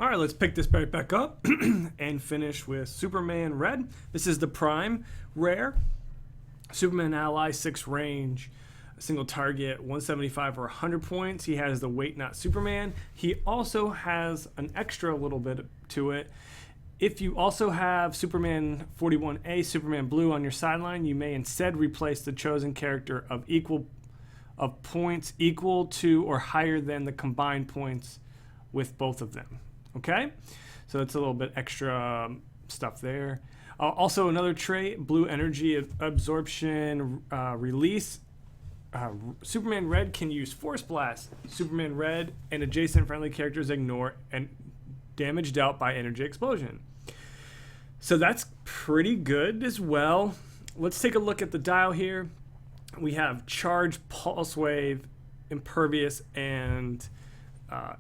All right, let's pick this back up and finish with Superman Red. This is the Prime Rare. Superman ally, 6 range, single target, 175 or 100 points. He has the weight not Superman. He also has an extra little bit to it. If you also have Superman 41A, Superman Blue on your sideline, you may instead replace the chosen character of points equal to or higher than the combined points with both of them. Okay? So it's a little bit extra stuff there. Also another trait, blue energy absorption release. Superman Red can use Force Blast. Superman Red and adjacent friendly characters ignore and damage dealt by energy explosion. So that's pretty good as well. Let's take a look at the dial here. We have Charge, Pulse Wave, Impervious, and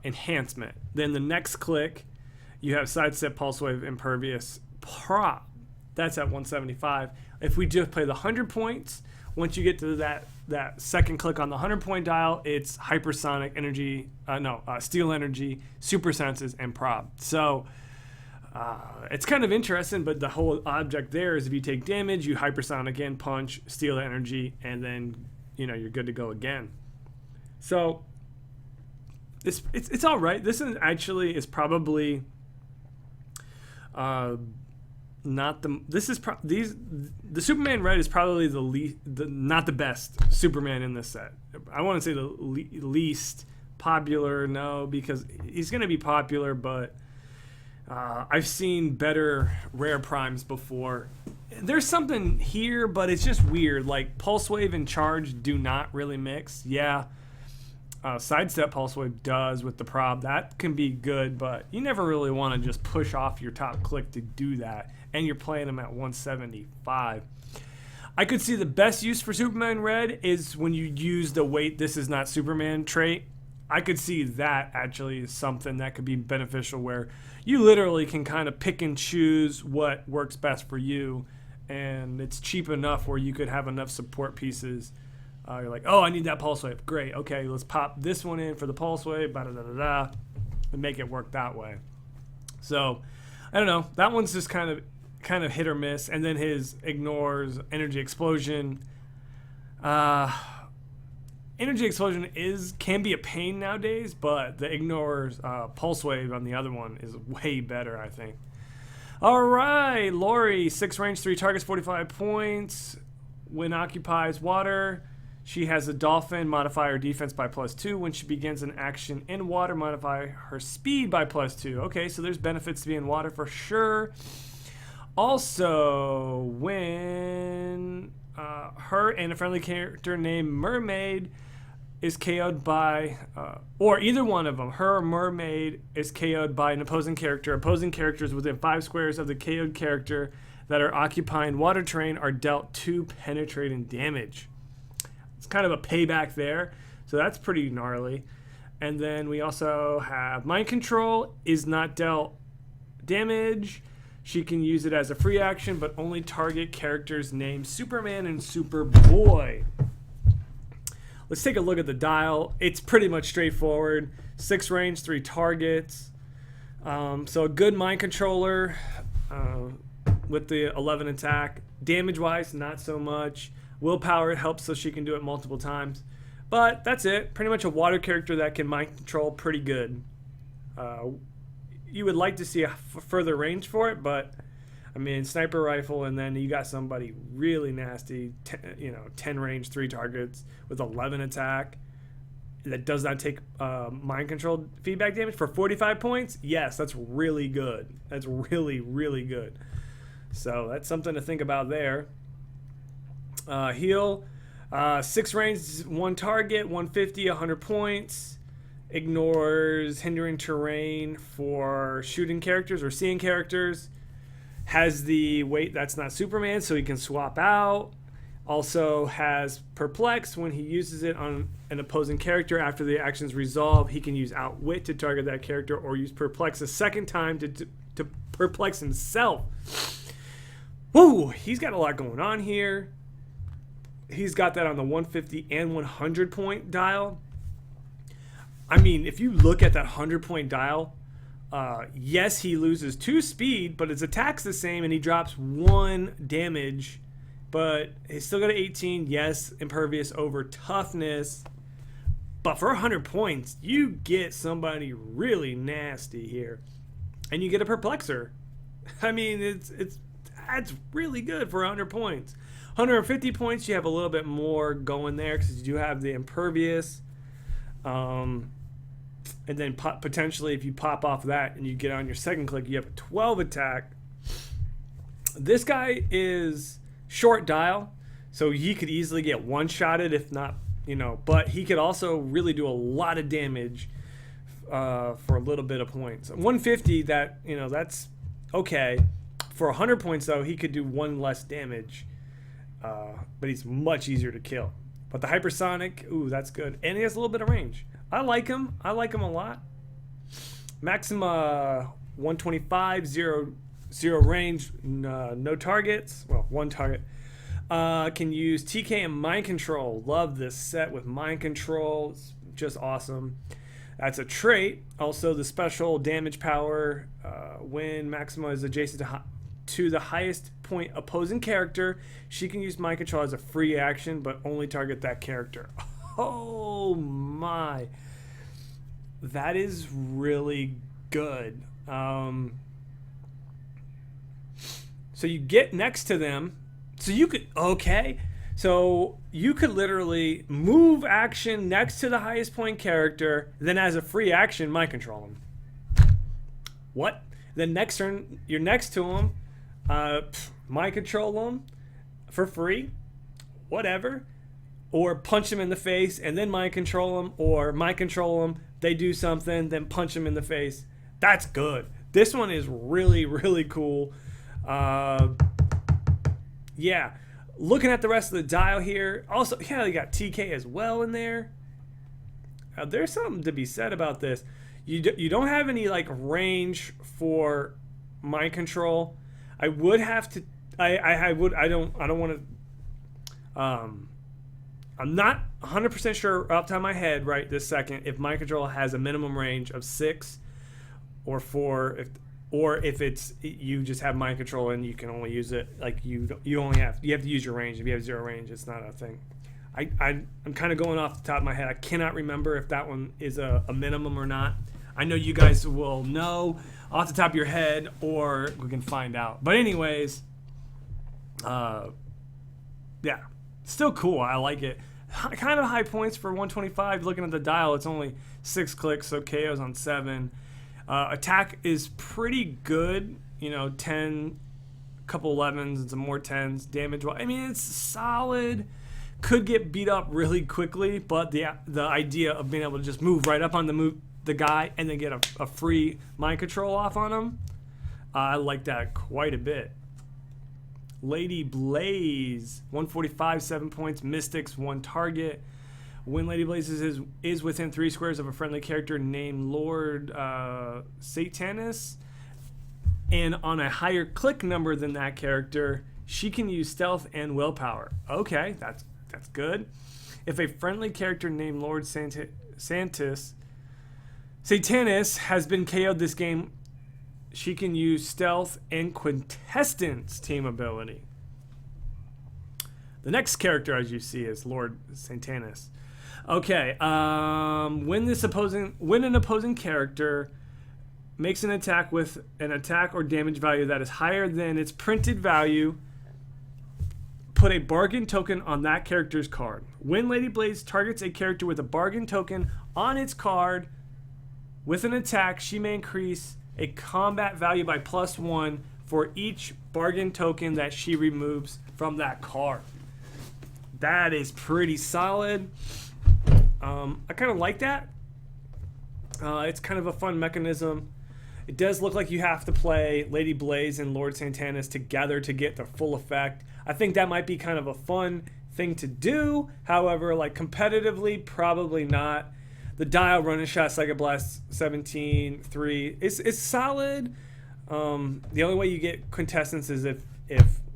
Enhancement. Then the next click, you have Sidestep, Pulse Wave, Impervious, Prop. That's at 175. If we just play the 100 points, once you get to that second click on the 100-point dial, it's Hypersonic, Energy, Steel Energy, Super Senses, and Prop. So it's kind of interesting, but the whole object there is if you take damage, you Hypersonic in, punch, Steel Energy, and then you're good to go again. So it's all right. This is probably not the the Superman Red is probably not the best Superman in this set. I want to say the least popular, because he's going to be popular, but I've seen better rare primes before. There's something here, but it's just weird. Like Pulse Wave and Charge do not really mix. Yeah, Sidestep Pulse Wave does with the prob. That can be good, but you never really want to just push off your top click to do that. And you're playing them at 175. I could see the best use for Superman Red is when you use the weight this is not Superman trait. I could see that actually is something that could be beneficial where you literally can kind of pick and choose what works best for you, and it's cheap enough where you could have enough support pieces. You're like, oh, I need that Pulse Wave. Great, okay, let's pop this one in for the Pulse Wave, and make it work that way. So, I don't know. That one's just kind of hit or miss, and then his ignores Energy Explosion. Energy Explosion can be a pain nowadays, but the ignores Pulse Wave on the other one is way better, I think. All right, Lori, 6 range, 3 targets, 45 points. When occupies water, she has a dolphin, modify her defense by +2. When she begins an action in water, modify her speed by +2. Okay, so there's benefits to being in water for sure. Also, when her and a friendly character named Mermaid is KO'd by, or either one of them, her or Mermaid is KO'd by an opposing character. Opposing characters within 5 squares of the KO'd character that are occupying water terrain are dealt 2 penetrating damage. It's kind of a payback there, so that's pretty gnarly. And then we also have Mind Control is not dealt damage. She can use it as a free action, but only target characters named Superman and Superboy. Let's take a look at the dial. It's pretty much straightforward. 6 range, 3 targets. So a good mind controller with the 11 attack. Damage-wise, not so much. Willpower helps so she can do it multiple times. But that's it. Pretty much a water character that can mind control pretty good. You would like to see a further range for it, but I mean, sniper rifle, and then you got somebody really nasty, 10 range, 3 targets with 11 attack that does not take mind control feedback damage for 45 points. Yes, that's really good. That's really, really good. So that's something to think about there. Heal, 6 range, 1 target, 150, 100 points. Ignores hindering terrain for shooting characters or seeing characters. Has the weight that's not Superman, so he can swap out. Also has Perplex. When he uses it on an opposing character after the action's resolved, he can use Outwit to target that character or use Perplex a second time to perplex himself. Woo! He's got a lot going on here. He's got that on the 150 and 100 point dial. I mean, if you look at that 100-point dial, Yes, he loses 2 speed, but his attack's the same, and he drops 1 damage. But he's still got an 18. Yes, impervious over toughness. But for 100 points, you get somebody really nasty here. And you get a perplexer. I mean, that's really good for 100 points. 150 points, you have a little bit more going there because you do have the impervious. And then potentially if you pop off that and you get on your second click, you have a 12 attack. This guy is short dial, so he could easily get one-shotted if not, but he could also really do a lot of damage for a little bit of points. 150, that's okay. For 100 points, though, he could do 1 less damage, but he's much easier to kill. But the hypersonic, ooh, that's good. And he has a little bit of range. I like him a lot. Maxima 125, zero range, no targets. Well, 1 target. Can use TK and Mind Control. Love this set with Mind Control. It's just awesome. That's a trait. Also, the special damage power when Maxima is adjacent to the highest point opposing character, she can use Mind Control as a free action, but only target that character. Oh my. That is really good. So you get next to them. So you could, so you could literally move action next to the highest point character, then as a free action, Mind Control him. What? Then next turn, you're next to him, Mind Control him for free, whatever. Or punch him in the face and then Mind Control him, or Mind Control him, they do something, then punch him in the face. That's good. This one is really, really cool. Yeah, looking at the rest of the dial here, also, yeah, you got TK as well in there. There's something to be said about this. You don't have any like range for Mind Control. I would have to. I don't want to. I'm not 100% sure off the top of my head right this second if Mind Control has a minimum range of 6 or 4. Or if it's you just have Mind Control and you can only use it like you have to use your range. If you have 0 range, it's not a thing. I'm kind of going off the top of my head. I cannot remember if that one is a minimum or not. I know you guys will know off the top of your head, or we can find out. But anyways, yeah, still cool. I like it. Kind of high points for 125. Looking at the dial, it's only 6 clicks, so KO's on 7. Attack is pretty good, 10, couple 11s and some more 10s. Damage, I mean, it's solid. Could get beat up really quickly, but the idea of being able to just move right up on the guy and then get a free Mind Control off on him, I like that quite a bit. Lady Blaze, 145, 7 points. Mystics, 1 target. When Lady Blaze is within 3 squares of a friendly character named Lord Satanus, and on a higher click number than that character, she can use stealth and willpower. Okay, that's good. If a friendly character named Lord Satanus has been KO'd this game, she can use stealth and quintessence team ability. The next character, as you see, is Lord Satanus. Okay, when an opposing character makes an attack with an attack or damage value that is higher than its printed value, put a bargain token on that character's card. When Lady Blaze targets a character with a bargain token on its card with an attack, she may increase a combat value by +1 for each bargain token that she removes from that card. That is pretty solid. I kind of like that. It's kind of a fun mechanism. It does look like you have to play Lady Blaze and Lord Satanus together to get the full effect. I think that might be kind of a fun thing to do. However, like competitively, probably not. The dial running shot, Psychic Blast 17-3 is solid. The only way you get quintessence is if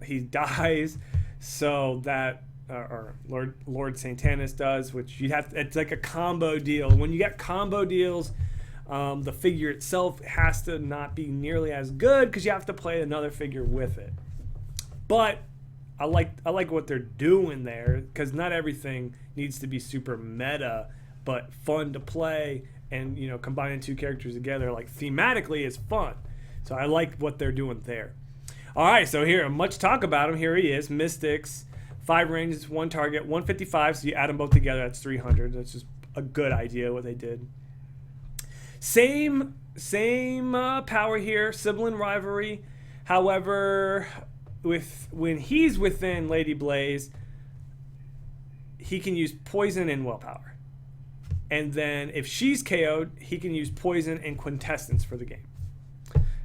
he dies. So that or Lord Satanus does, which you have. It's like a combo deal. When you get combo deals, The figure itself has to not be nearly as good because you have to play another figure with it. But I like what they're doing there, because not everything needs to be super meta, but fun to play, and combining two characters together like thematically is fun. So I like what they're doing there. All right, so here, much talk about him. Here he is, Mystics, 5 ranges, 1 target, 155. So you add them both together, that's 300. That's just a good idea what they did. Same power here, sibling rivalry. However, when he's within Lady Blaze, he can use poison and willpower. And then if she's KO'd, he can use poison and quintessence for the game.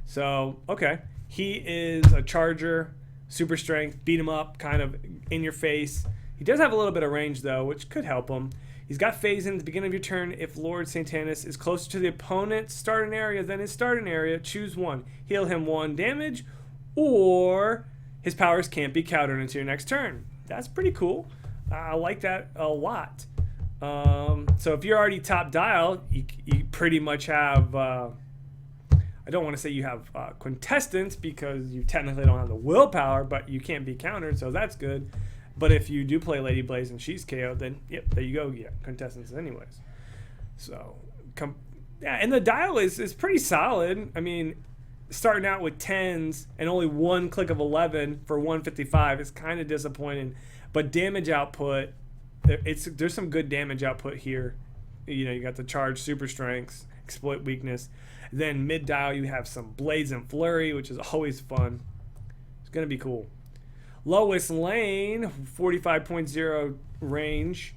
So, okay. He is a charger, super strength, beat him up, kind of in your face. He does have a little bit of range, though, which could help him. He's got phase in at the beginning of your turn. If Lord Santanus is closer to the opponent's starting area than his starting area, choose one. Heal him 1 damage, or his powers can't be countered until your next turn. That's pretty cool. I like that a lot. So if you're already top dial, you pretty much have... I don't want to say you have quintessence, because you technically don't have the willpower, but you can't be countered, so that's good. But if you do play Lady Blaze and she's KO'd, then yep, there you go. Yeah, quintessence anyways. So, yeah, and the dial is pretty solid. I mean, starting out with 10s and only 1 click of 11 for 155 is kind of disappointing. But damage output, there's some good damage output here. You got the charge, super strengths, exploit weakness. Then mid dial, you have some blades and flurry, which is always fun. It's gonna be cool. Lowest lane, 45.0 range.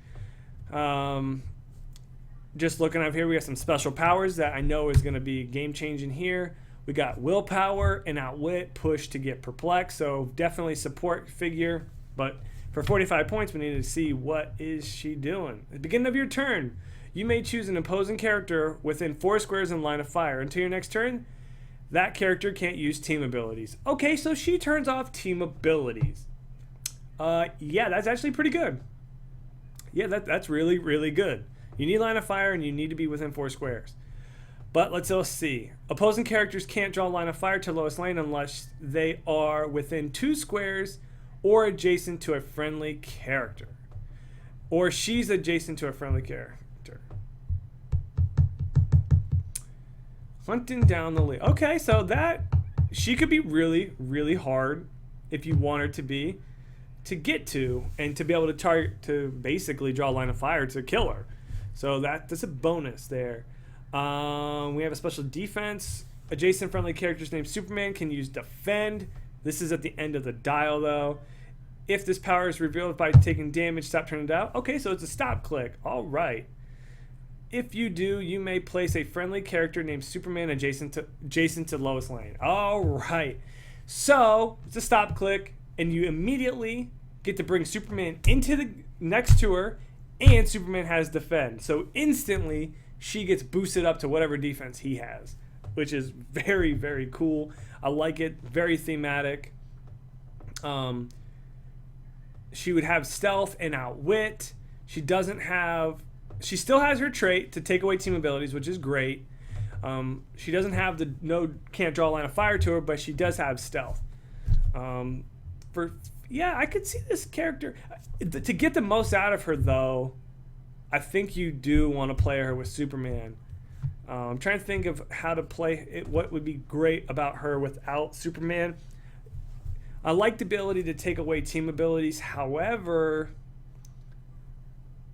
Just looking up here, we got some special powers that I know is going to be game changing here. We got willpower and outwit, push to get perplexed. So definitely support figure. But for 45 points, we need to see what is she doing. At the beginning of your turn, you may choose an opposing character within 4 squares in line of fire. Until your next turn, that character can't use team abilities. Okay, so she turns off team abilities. Yeah, that's actually pretty good. Yeah, that's really, really good. You need line of fire and you need to be within 4 squares. But let's all see. Opposing characters can't draw line of fire to lowest lane unless they are within 2 squares or adjacent to a friendly character. Or she's adjacent to a friendly character. Hunting down the lead. Okay, so that she could be really, really hard if you want her to be, to get to, and to be able to target, to basically draw a line of fire to kill her. So that's a bonus there. We have a special defense. Adjacent friendly characters named Superman can use defend. This is at the end of the dial, though. If this power is revealed by taking damage, stop turning dial. Okay, so it's a stop click. All right. If you do, you may place a friendly character named Superman adjacent to lowest lane. All right. So it's a stop click, and you immediately get to bring Superman into the next to her, and Superman has defend. So instantly, she gets boosted up to whatever defense he has, which is very, very cool. I like it. Very thematic. She would have stealth and outwit. She still has her trait to take away team abilities, which is great. She doesn't have can't draw a line of fire to her, but she does have stealth. I could see this character. To get the most out of her, though, I think you do want to play her with Superman. I'm trying to think of how to play it. What would be great about her without Superman? I like the ability to take away team abilities. However,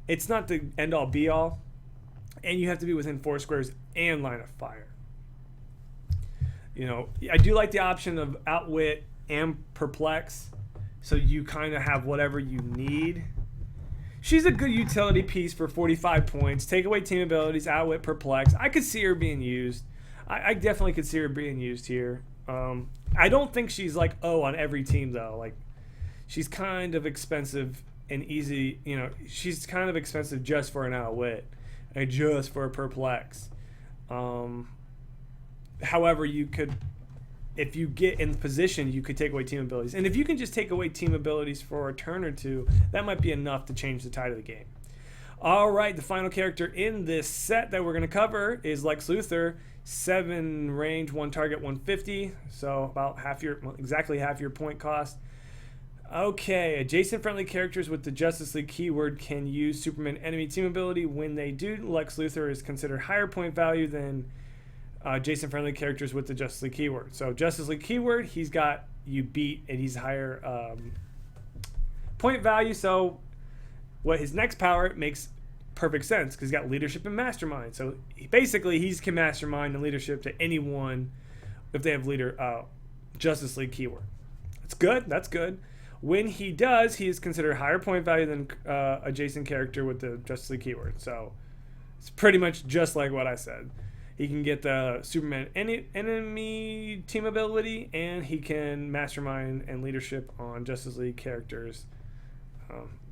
it's not the end-all, be-all. And you have to be within 4 squares and line of fire. I do like the option of outwit and perplex. So you kind of have whatever you need. She's a good utility piece for 45 points. Take away team abilities, outwit, perplex. I could see her being used. I definitely could see her being used here. I don't think she's like on every team, though. Like, she's kind of expensive and easy. She's kind of expensive just for an outwit and just for a perplex. However, you could, if you get in position, you could take away team abilities. And if you can just take away team abilities for a turn or two, that might be enough to change the tide of the game. All right, the final character in this set that we're going to cover is Lex Luthor. 7 range, 1 target, 150. So about exactly half your point cost. Okay, adjacent friendly characters with the Justice League keyword can use Superman enemy team ability. When they do, Lex Luthor is considered higher point value than adjacent friendly characters with the Justice League keyword. So Justice League keyword, he's got you beat and he's higher point value. So what his next power makes perfect sense because he's got leadership and mastermind. So he can mastermind and leadership to anyone if they have Justice League keyword. That's good. That's good. When he does, he is considered higher point value than adjacent character with the Justice League keyword. So it's pretty much just like what I said. He can get the Superman enemy team ability, and he can mastermind and leadership on Justice League characters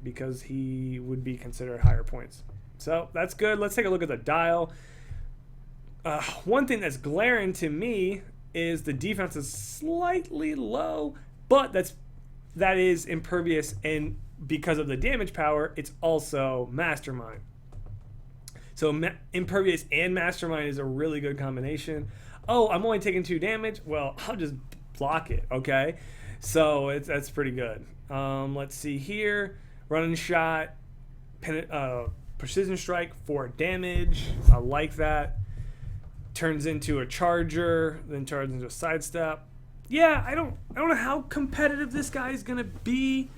because he would be considered higher points. So that's good. Let's take a look at the dial. One thing that's glaring to me is the defense is slightly low, but that is impervious, and because of the damage power, it's also mastermind. So impervious and mastermind is a really good combination. Oh, I'm only taking 2 damage. Well, I'll just block it. Okay, so that's pretty good. Let's see here. Running shot, precision strike, 4 damage. I like that. Turns into a charger, then turns into a sidestep. Yeah, I don't know how competitive this guy is gonna be.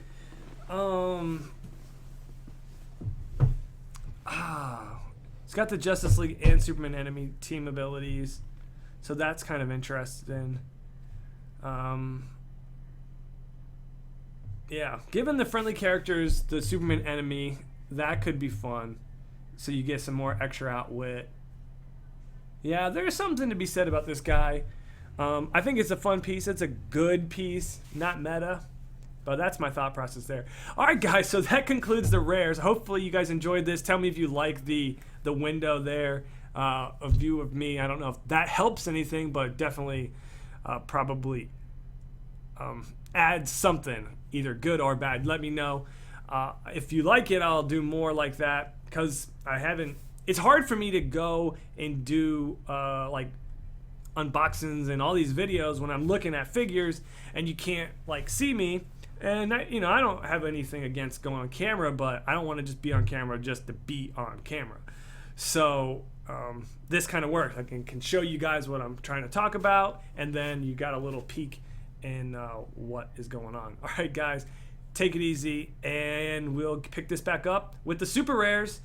He's got the Justice League and Superman enemy team abilities, so that's kind of interesting. Yeah, given the friendly characters, the Superman enemy, that could be fun. So you get some more extra outwit. Yeah, there's something to be said about this guy. I think it's a fun piece. It's a good piece, not meta. But that's my thought process there. All right, guys, so that concludes the rares. Hopefully you guys enjoyed this. Tell me if you like the window there, a view of me. I don't know if that helps anything, but definitely probably adds something, either good or bad. Let me know. If you like it, I'll do more like that because it's hard for me to go and do like unboxings and all these videos when I'm looking at figures and you can't see me. And I don't have anything against going on camera, but I don't want to just be on camera just to be on camera. So this kind of works. I can show you guys what I'm trying to talk about, and then you got a little peek in what is going on. All right, guys, take it easy, and we'll pick this back up with the super rares.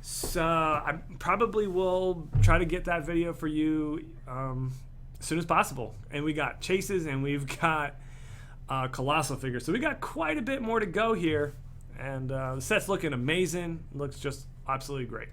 So I probably will try to get that video for you as soon as possible. And we got chases, and we've got colossal figures. So we got quite a bit more to go here, and the set's looking amazing. Looks just absolutely great.